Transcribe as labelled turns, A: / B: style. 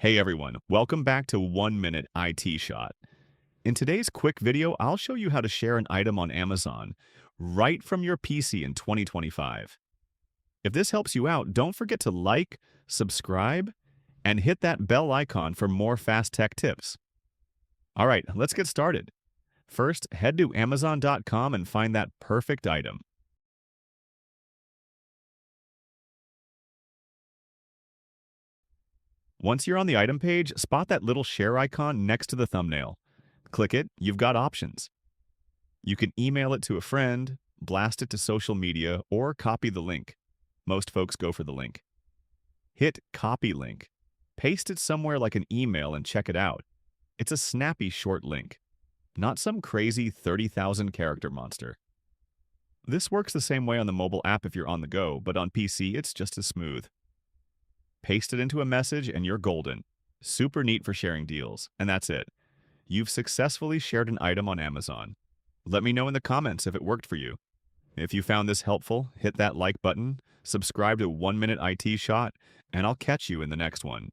A: Hey everyone, welcome back to 1 Minute IT Shot. In today's quick video, I'll show you how to share an item on Amazon right from your PC in 2025. If this helps you out, don't forget to like, subscribe, and hit that bell icon for more fast tech tips. All right, let's get started. First, head to Amazon.com and find that perfect item. Once you're on the item page, spot that little share icon next to the thumbnail. Click it, you've got options. You can email it to a friend, blast it to social media, or copy the link. Most folks go for the link. Hit Copy Link. Paste it somewhere like an email and check it out. It's a snappy short link, not some crazy 30,000 character monster. This works the same way on the mobile app if you're on the go, but on PC it's just as smooth. Paste it into a message and you're golden. Super neat for sharing deals, and that's it. You've successfully shared an item on Amazon. Let me know in the comments if it worked for you. If you found this helpful, hit that like button, subscribe to 1 Minute IT Shot, and I'll catch you in the next one.